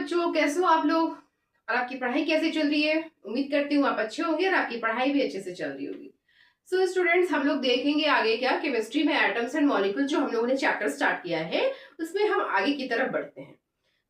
बच्चों, कैसे हो आप लोग और आपकी पढ़ाई कैसे चल रही है। उम्मीद करती हूँ आप अच्छे होंगे और आपकी पढ़ाई भी अच्छे से चल रही होगी। सो स्टूडेंट्स, हम लोग देखेंगे आगे क्या केमिस्ट्री में एटम्स एंड मॉलिक्यूल जो हम लोगों ने चैप्टर स्टार्ट किया है उसमें हम आगे की तरफ बढ़ते हैं।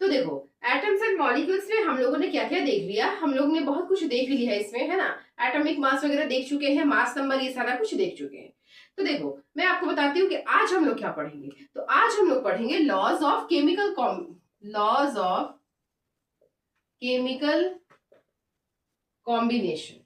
तो देखो, एटम्स एंड मॉलिक्यूल्स में हम लोगों ने क्या क्या देख लिया। हम लोग ने बहुत कुछ देख लिया है इसमें, है ना। एटॉमिक मास वगैरह देख चुके हैं, मास नंबर, ये सारा कुछ देख चुके हैं। तो देखो, मैं आपको बताती हूँ कि आज हम लोग क्या पढ़ेंगे। तो आज हम लोग पढ़ेंगे laws of chemical combination.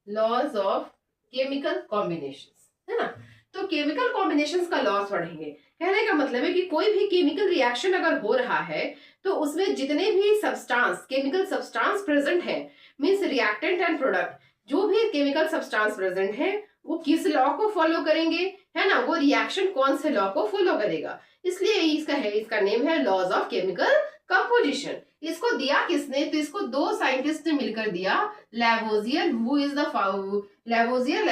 Laws of chemical combination, है ना। तो केमिकल कॉम्बिनेशंस का लॉज पढ़ेंगे। कहने का मतलब है कि कोई भी केमिकल रिएक्शन अगर हो रहा है तो उसमें जितने भी सब्सटेंस, केमिकल सब्सटेंस प्रेजेंट है, मींस रिएक्टेंट एंड प्रोडक्ट, जो भी केमिकल सब्सटेंस प्रेजेंट है वो किस लॉ को फॉलो करेंगे, है ना। वो रिएक्शन कौन से लॉ को फॉलो करेगा, इसलिए इसका नेम है लॉज ऑफ केमिकल कंपोजिशन। इसको दिया किसने, तो इसको दो साइंटिस्ट ने मिलकर दिया। Lavoisier, who is the Lavoisier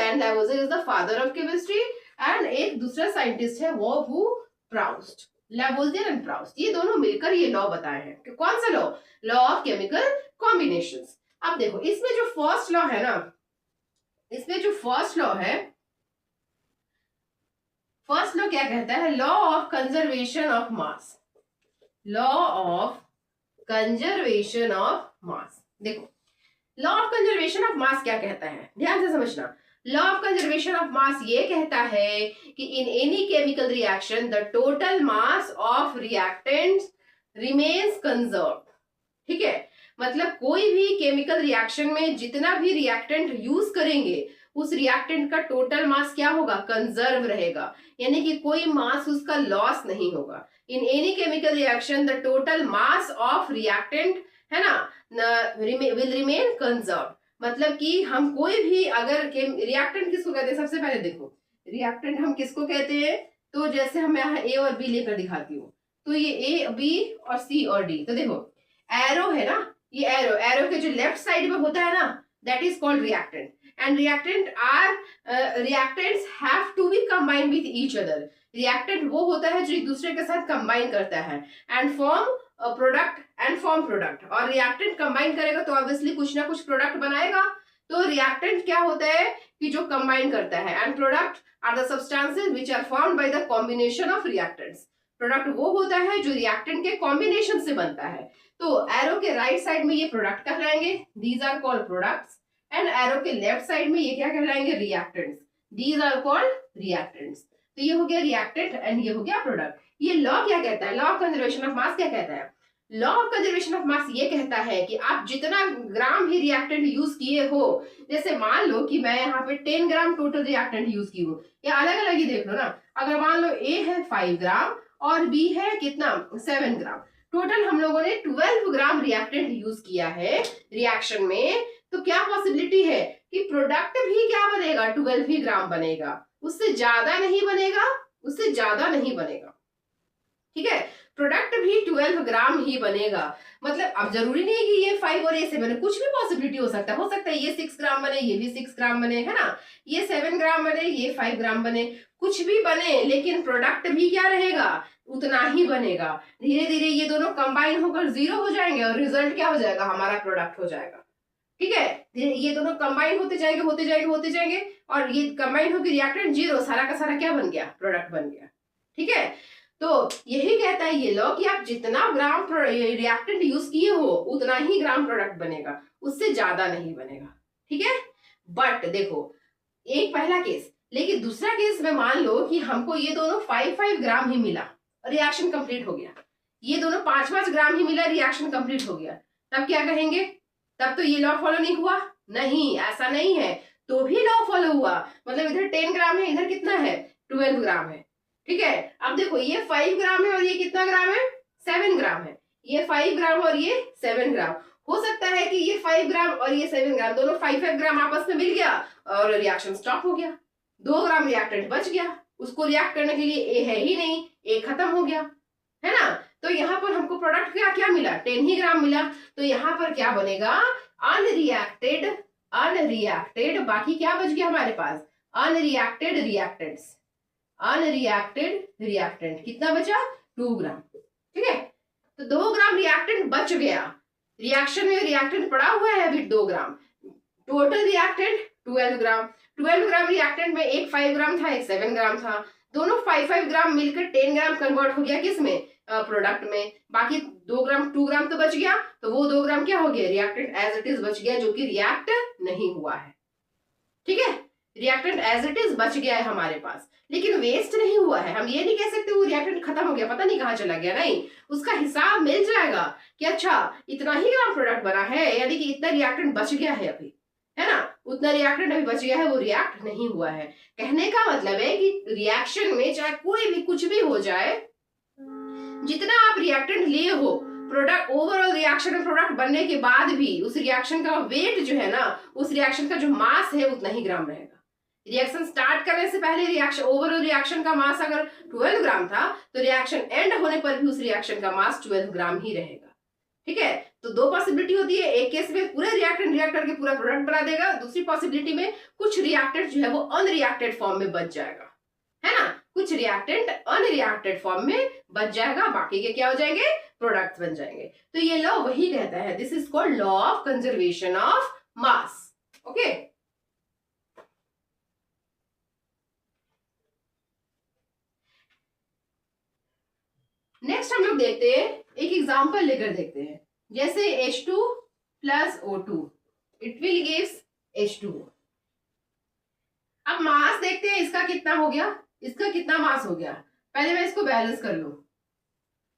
is the father of chemistry, and एक दूसरा साइंटिस्ट है वो प्राउस्ट। लेवोजियर एंड प्राउस्ट, ये दोनों मिलकर ये लॉ बताए हैं कि कौन सा लॉ ऑफ केमिकल कॉम्बिनेशंस। अब देखो, इसमें जो फर्स्ट लॉ है ना, इसमें जो फर्स्ट लॉ है, फर्स्ट लॉ क्या कहता है, law of conservation of mass. Law of conservation of mass. देखो, law of conservation of mass क्या कहता है, ध्यान से समझना। Law of conservation of mass ये कहता है कि in any chemical reaction the total mass of reactants remains conserved. ठीक है, मतलब कोई भी केमिकल रिएक्शन में जितना भी रिएक्टेंट यूज करेंगे उस रिएक्टेंट का टोटल मास क्या होगा, कंजर्व रहेगा, यानी कि कोई मास उसका लॉस नहीं होगा। इन any chemical reaction the total mass of reactant, है ना, विल रिमेन कंजर्व। मतलब कि हम कोई भी अगर रिएक्टेंट किसको कहते हैं, सबसे पहले देखो रिएक्टेंट हम किसको कहते हैं। तो जैसे हम यहाँ ए और बी लेकर दिखाती हूँ, तो ये ए, बी और सी और डी। तो देखो एरो है ना, ये एरो के जो लेफ्ट साइड में होता है ना, that is called reactant. And reactants have to be combined with each other. Reactant वो होता है जो एक दूसरे के साथ कंबाइन करता है एंड फॉर्म प्रोडक्ट। और रिएक्टेंट कंबाइन करेगा तो ऑब्वियसली कुछ ना कुछ प्रोडक्ट बनाएगा। तो रिएक्टेंट क्या होता है कि जो कंबाइन करता है, and product are the substances which are formed by the combination of reactants. Product वो होता है जो रिएक्टेंट के कॉम्बिनेशन से बनता है। तो एरो के राइट साइड में ये प्रोडक्ट कहलाएंगे, these are called products. And arrow के लेफ्ट साइड में ये क्या कहलाएंगे, reactants, these are called reactants. तो ये हो गया रिएक्टेंट एंड ये हो गया प्रोडक्ट। ये लॉ क्या कहता है, law of conservation of mass क्या कहता है। Law of conservation of mass ये कहता है कि आप जितना ग्राम भी रिएक्टेंट यूज किए हो, जैसे मान लो कि मैं यहाँ पे 10 ग्राम टोटल रिएक्टेंट यूज की हूँ, या अलग अलग ही देख लो ना। अगर मान लो ए है 5 ग्राम और बी है कितना, 7 ग्राम, टोटल हम लोगों ने 12 ग्राम रिएक्टेंट यूज किया है रिएक्शन में। तो क्या पॉसिबिलिटी है कि प्रोडक्ट भी क्या बनेगा, 12 ही ग्राम बनेगा, उससे ज्यादा नहीं बनेगा, उससे ज्यादा नहीं बनेगा। ठीक है, प्रोडक्ट भी 12 ग्राम ही बनेगा। मतलब अब जरूरी नहीं है कि ये 5 और ये 7, कुछ भी पॉसिबिलिटी हो सकता है ये 6 ग्राम बने, ये भी 6 ग्राम बने, है ना, ये 7 ग्राम बने, ये 5 ग्राम बने, कुछ भी बने, लेकिन प्रोडक्ट भी क्या रहेगा, उतना ही बनेगा। धीरे धीरे ये दोनों कंबाइन होकर 0 हो जाएंगे और रिजल्ट क्या हो जाएगा, हमारा प्रोडक्ट हो जाएगा। ठीक है, ये दोनों कंबाइन होते जाएंगे और ये कंबाइन होकर रिएक्टेंट 0, सारा का सारा क्या बन गया, प्रोडक्ट बन गया। ठीक है, तो यही कहता है ये लॉ कि आप जितना ग्राम रिएक्टेंट यूज किए हो उतना ही ग्राम प्रोडक्ट बनेगा, उससे ज्यादा नहीं बनेगा। ठीक है, बट देखो एक पहला केस, लेकिन दूसरा केस में मान लो कि हमको ये दोनों 5-5 ग्राम ही मिला, रिएक्शन कंप्लीट हो गया। ये दोनों 5-5 ग्राम ही मिला, रिएक्शन कंप्लीट हो गया, तब क्या कहेंगे, तब तो ये लॉ फॉलो नहीं हुआ। नहीं, ऐसा नहीं है, तो भी लॉ फॉलो हुआ। मतलब इधर 10 ग्राम है, इधर कितना है, 12 ग्राम है। ठीक है, अब देखो ये 5 ग्राम है और ये कितना ग्राम है, 7 ग्राम है। ये 5 ग्राम और ये 7 ग्राम। हो सकता है कि ये 5 ग्राम और ये 7 ग्राम दोनों 5-5 ग्राम आपस में मिल गया और रिएक्शन स्टॉप हो गया, 2 ग्राम रिएक्टेंट बच गया, उसको रिएक्ट करने के लिए ए है ही नहीं, ए खत्म हो गया, है ना। तो यहाँ पर हमको प्रोडक्ट क्या मिला, 10 ही ग्राम मिला। तो यहाँ पर क्या बनेगा, अनरिएक्टेड, बाकी क्या बच गया हमारे पास, अनरिएक्टेड रिएक्टेंट्स, अनरिएक्टेड रिएक्टेंट कितना बचा, 2 ग्राम। ठीक है, तो 2 ग्राम रिएक्टेंट बच गया, रिएक्शन में रिएक्टेंट पड़ा हुआ है अभी 2 ग्राम, टोटल रिएक्टेंट 12 ग्राम, 12 ग्राम रिएक्टेंट में एक 5 ग्राम था, एक 7 ग्राम था, दोनों 5 ग्राम मिलकर 10 ग्राम कन्वर्ट हो गया किस में, प्रोडक्ट में। बाकी 2 ग्राम तो बच गया, तो वो 2 ग्राम क्या हो गया, रिएक्टेंट एज इट इज बच गया, जो कि रिएक्ट नहीं हुआ है। ठीक है, रिएक्टेंट एज इट इज बच गया है हमारे पास, लेकिन वेस्ट नहीं हुआ है। हम ये नहीं कह सकते वो रिएक्टेंट खत्म हो गया, पता नहीं कहाँ चला गया, नहीं, उसका हिसाब मिल जाएगा कि अच्छा इतना ही ग्राम प्रोडक्ट बना है, यानी कि इतना रिएक्टेंट बच गया है अभी, है ना, उतना रिएक्टेंट अभी बच गया है, वो रिएक्ट नहीं हुआ है। कहने का मतलब है कि रिएक्शन में चाहे कोई भी कुछ भी हो जाए, जितना आप रिएक्टेंट लिए हो, प्रोडक्ट ओवरऑल रिएक्शन में प्रोडक्ट बनने के बाद भी उस रिएक्शन का वेट जो है ना, उस रिएक्शन का जो मास है उतना ही ग्राम रहेगा। रिएक्शन स्टार्ट करने से पहले रिएक्शन ओवरऑल रिएक्शन का मास अगर 12 ग्राम था, तो रिएक्शन एंड होने पर भी उस रिएक्शन का मास 12 ग्राम ही रहेगा। ठीक है, तो 2 पॉसिबिलिटी होती है, एक केस में पूरा रिएक्टेंट रिएक्ट करके पूरा प्रोडक्ट बना देगा, दूसरी पॉसिबिलिटी में कुछ रिएक्टेंट जो है वो अनरिएक्टेड फॉर्म में बच जाएगा, है ना, कुछ रिएक्टेंट अनरिएक्टेड फॉर्म में बच जाएगा, बाकी के क्या हो जाएंगे, प्रोडक्ट्स बन जाएंगे। तो ये लॉ वही कहता है, this is called law of conservation of mass. Okay, next हम लोग देखते हैं, एक एग्जांपल लेकर देखते हैं, जैसे H2 plus O2 it will gives H2O। अब मास देखते हैं, इसका कितना हो गया, इसका कितना मास हो गया। पहले मैं इसको बैलेंस कर लूं,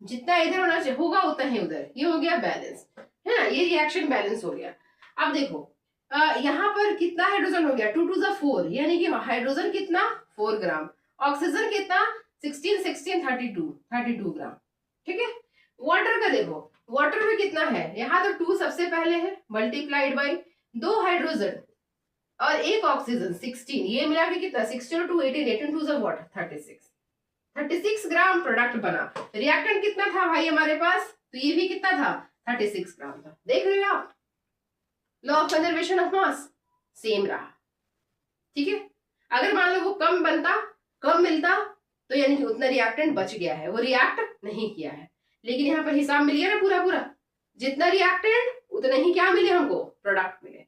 जितना इधर होना चाहिए होगा उतना ही उधर, ये हो गया बैलेंस, है ना, ये रिएक्शन बैलेंस हो गया। अब देखो यहाँ पर कितना हाइड्रोजन हो गया, 2 2 4, यानी कि हाइड्रोजन कितना 4 ग्राम, ऑक्सीजन कितना 16 16 32 ग्राम। ठीक है, वाटर का देखो, वाटर में कितना है, यहाँ तो 2 सबसे पहले है, मल्टीप्लाइड बाई 2 हाइड्रोजन और 1 ऑक्सीजन 16, ये मिला के कितना 16 और 2 18, 18 2 वाटर 36 ग्राम प्रोडक्ट बना। रिएक्टेंट कितना था भाई हमारे पास, तो ये भी कितना था 36 ग्राम था। देख रहे हो आप, law of conservation of mass same रहा। ठीक है, अगर मान लो वो कम बनता, कम मिलता, तो यानी कि उतना रिएक्टेंट बच गया है, वो रिएक्ट नहीं किया है, लेकिन यहाँ पर हिसाब मिल गया ना पूरा पूरा, जितना रिएक्टेंट उतना ही क्या मिले हमको, प्रोडक्ट मिले।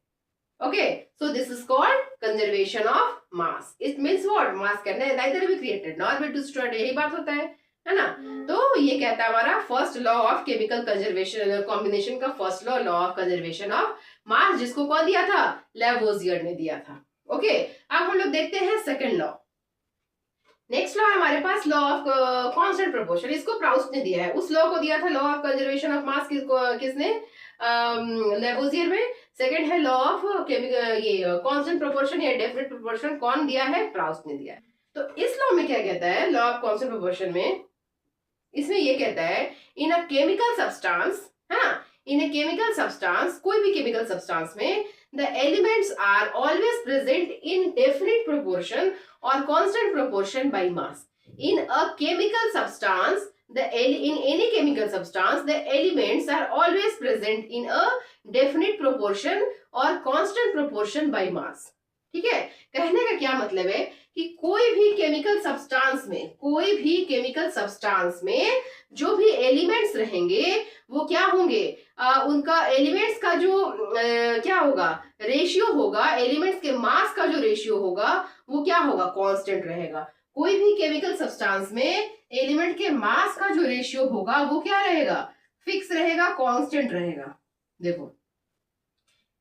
Okay, so this is called conservation of mass. It means what, mass can neither be created nor be destroyed, यही बात होता है ना। तो ये कहता है हमारा first law of chemical conservation combination का first law, law of conservation of mass, जिसको कौन दिया था, लैवोसियर ने दिया था। ओके, अब हम लोग देखते हैं सेकंड लॉ। नेक्स्ट लॉ है हमारे पास लॉ ऑफ कांस्टेंट प्रोपोर्शन, इसको प्राउस्ट ने दिया है, उस लॉ को दिया था लॉ ऑफ कंजर्वेशन ऑफ मास, किसने, लैवोसियर में। सेकंड है लॉ ऑफ केमिकल ये कांस्टेंट प्रोपोर्शन या डेफिनेट प्रोपोर्शन, कौन दिया है, प्राउस्ट ने दिया है। तो इस लॉ में क्या कहता है, लॉ ऑफ कांस्टेंट प्रोपोर्शन में, इसमें ये कहता है इन अ केमिकल सब्सटेंस, है ना, इन अ केमिकल सब्सटेंस, कोई भी केमिकल सब्सटेंस में the elements are always present in definite proportion or constant proportion by mass. In a chemical substance, in any chemical substance, the elements are always present in a definite proportion or constant proportion by mass. ठीक है, कहने का क्या मतलब है कि कोई भी केमिकल सब्सटेंस में, कोई भी केमिकल सब्सटेंस में जो भी एलिमेंट्स रहेंगे वो क्या होंगे, उनका एलिमेंट्स का जो क्या होगा, रेशियो होगा, एलिमेंट्स के मास का जो रेशियो होगा वो क्या होगा, कांस्टेंट रहेगा। कोई भी केमिकल सब्सटेंस में एलिमेंट के मास का जो रेशियो होगा वो क्या रहेगा, फिक्स रहेगा, कांस्टेंट रहेगा। देखो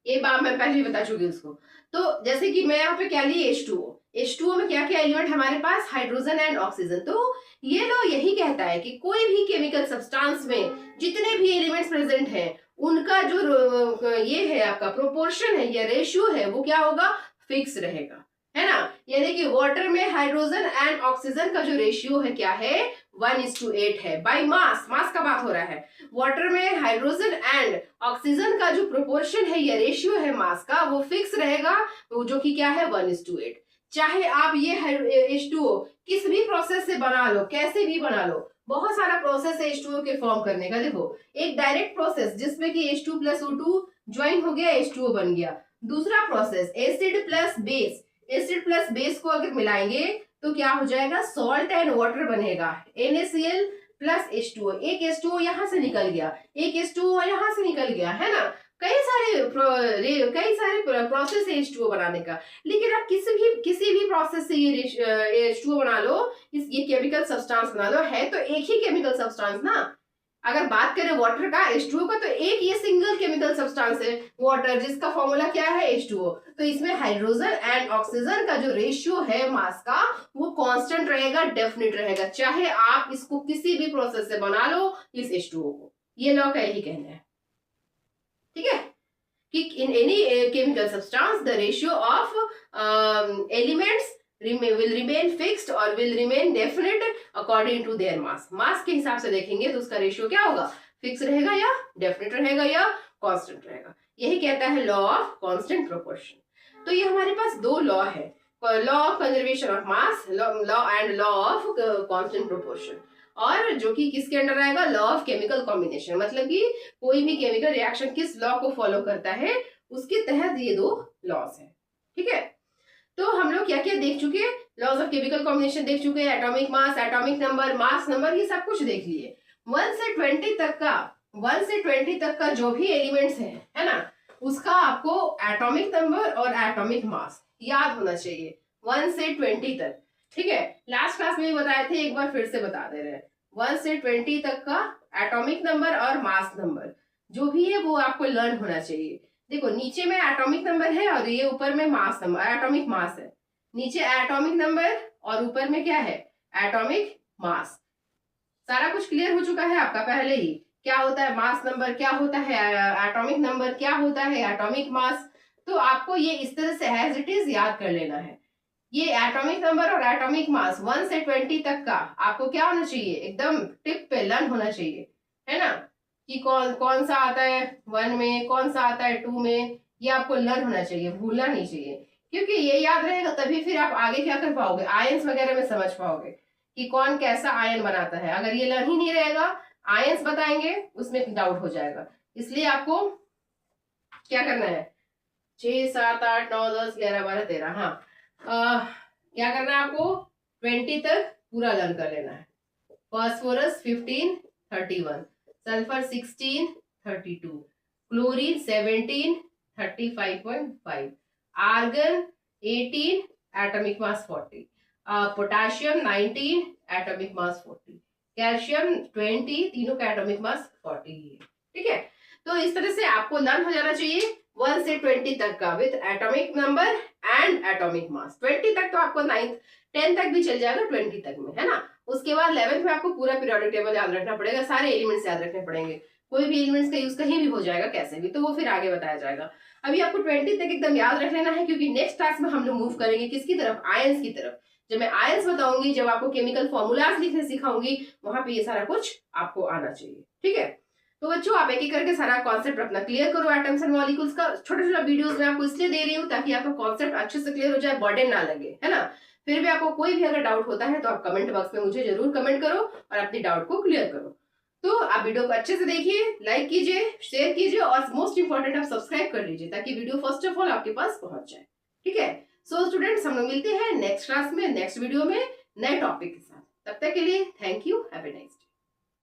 ये बात मैं पहले ही बता चुकी उसको। तो जैसे कि मैं यहाँ पे क्या ली, H2O में क्या क्या एलिमेंट हमारे पास, हाइड्रोजन एंड ऑक्सीजन। तो ये लॉ यही कहता है कि कोई भी केमिकल सब्सटेंस में जितने भी एलिमेंट्स प्रेजेंट हैं उनका जो ये है आपका प्रोपोर्शन है या रेशियो है वो क्या होगा, फिक्स रहेगा, है ना। यानी कि वाटर में हाइड्रोजन एंड ऑक्सीजन का जो रेशियो है क्या है, 1:8 है, बाय मास, मास का बात हो रहा है। वाटर में हाइड्रोजन एंड ऑक्सीजन का जो प्रोपोर्शन है या रेशियो है मास का वो फिक्स रहेगा, जो कि क्या है 1:8। चाहे आप ये H2O किस भी प्रोसेस से बना लो, कैसे भी बना लो, बहुत सारा प्रोसेस है H2O के फॉर्म करने का। देखो एक डायरेक्ट प्रोसेस जिसमें कि H2 प्लस O2 ज्वाइन हो गया, H2O बन गया। दूसरा process acid plus base, acid plus base को अगर मिलाएंगे तो क्या हो जाएगा, सॉल्ट एंड वाटर बनेगा, NaCl प्लस H2O, एक H2O यहाँ से निकल गया, एक H2O यहाँ से निकल गया, है ना। कई सारे प्रोसेस है H2O बनाने का, लेकिन आप किसी भी प्रोसेस से ये H2O बना लो, ये केमिकल सब्सटेंस बना लो, है तो एक ही केमिकल सब्सटेंस ना। अगर बात करें वाटर का, H2O का, तो एक ये सिंगल केमिकल सब्सटेंस है वाटर, जिसका फॉर्मूला क्या है H2O। तो इसमें हाइड्रोजन एंड ऑक्सीजन का जो रेशियो है मास का, वो कांस्टेंट रहेगा, डेफिनेट रहेगा, चाहे आप इसको किसी भी प्रोसेस से बना लो इस H2O को। ये लॉ का यही कहना है, ठीक है, कि in any chemical substance the ratio of elements will remain fixed or will remain definite according to their mass। मास के हिसाब से देखेंगे तो उसका रेशियो क्या होगा, फिक्स रहेगा या डेफिनेट रहेगा या कांस्टेंट रहेगा। यही कहता है लॉ ऑफ कांस्टेंट प्रोपोर्शन। तो ये हमारे पास दो लॉ है, law of conservation of mass, law and law of constant proportion, और जो कि किसके अंडर आएगा, लॉ ऑफ केमिकल कॉम्बिनेशन। मतलब कि कोई भी केमिकल रिएक्शन किस लॉ को फॉलो करता है, उसके तहत ये दो लॉस है, ठीक है। तो हम लोग क्या क्या देख चुके, लॉज ऑफ केमिकल कॉम्बिनेशन देख चुके, atomic mass, atomic number, mass number, ये सब कुछ देख लिए। 1 से 20 तक का जो भी एलिमेंट्स है ना, उसका आपको एटॉमिक नंबर और एटॉमिक मास याद होना चाहिए 1 से 20 तक, ठीक है। लास्ट क्लास में भी बताए थे, एक बार फिर से बता दे रहे हैं। 1 से 20 तक का एटॉमिक नंबर और मास नंबर जो भी है वो आपको लर्न होना चाहिए। देखो नीचे में एटॉमिक नंबर है और ये ऊपर में मास नंबर, एटॉमिक मास है। नीचे एटॉमिक नंबर और ऊपर में क्या है, एटॉमिक मास। सारा कुछ क्लियर हो चुका है आपका पहले ही, क्या होता है मास नंबर, क्या होता है एटॉमिक नंबर, क्या होता है एटॉमिक मास। तो आपको ये इस तरह से एज इट इज याद कर लेना है। ये एटॉमिक नंबर और एटॉमिक मास 1 से 20 तक का आपको क्या होना चाहिए, एकदम टिप पे लर्न होना चाहिए, है ना, कि कौन सा आता है 1 में, कौन सा आता है 2 में, ये आपको लर्न होना चाहिए, भूलना नहीं चाहिए। क्योंकि ये याद रहेगा तभी फिर आप आगे क्या कर पाओगे, आयंस वगैरह में समझ पाओगे कि कौन कैसा आयन बनाता है। अगर ये लर्न ही नहीं रहेगा, आयंस बताएंगे उसमें डाउट हो जाएगा। इसलिए आपको क्या करना है, 6 7 8 9 10 11 12 13, हाँ क्या करना है आपको, 20 तक पूरा लर्न कर लेना है। Phosphorus 15 31, sulphur 16 32, chlorine 17 35.5, argon 18 atomic mass 40, potassium 19 atomic mass 40, calcium 20, तीनों का एटॉमिक मास 40 है, ठीक है। तो इस तरह से आपको लर्न हो जाना चाहिए 1 से 20 तक का with atomic number and atomic mass. 20 तक तो आपको 9th 10 तक भी चल जाएगा, 20 तक में, है ना। उसके बाद 11th में आपको पूरा पीरियोडिक टेबल याद रखना पड़ेगा, सारे एलिमेंट्स याद रखने पड़ेंगे। कोई भी एलिमेंट्स का यूज कहीं भी हो जाएगा, कैसे भी, तो वो फिर आगे बताया जाएगा। अभी आपको 20 तक एकदम याद रख लेना है, क्योंकि नेक्स्ट क्लास में हम लोग मूव करेंगे किसकी तरफ, आयंस की तरफ। जब मैं आयंस बताऊंगी, जब आपको केमिकल फॉर्मूलाज लिखने सिखाऊंगी, वहां पे ये सारा कुछ आपको आना चाहिए, ठीक है। तो बच्चों आप एक एक करके सारा कॉन्सेप्ट अपना क्लियर करो। एटम्स एंड मॉलिक्यूल्स का छोटा छोटा वीडियोस में आपको इसलिए दे रही हूँ ताकि आपका कॉन्सेप्ट अच्छे से क्लियर हो जाए, बर्डन ना लगे, है ना। फिर भी आपको कोई भी अगर डाउट होता है तो आप कमेंट बॉक्स में मुझे जरूर कमेंट करो और अपने डाउट को क्लियर करो। तो आप वीडियो को अच्छे से देखिए, लाइक कीजिए, शेयर कीजिए और मोस्ट इंपॉर्टेंट आप सब्सक्राइब कर लीजिए ताकि वीडियो फर्स्ट ऑफ ऑल आपके पास पहुंच जाए, ठीक है। सो स्टूडेंट्स, हम लोग मिलते हैं नेक्स्ट क्लास में, नेक्स्ट वीडियो में नए टॉपिक के साथ। तब तक के लिए thank you, have a nice day.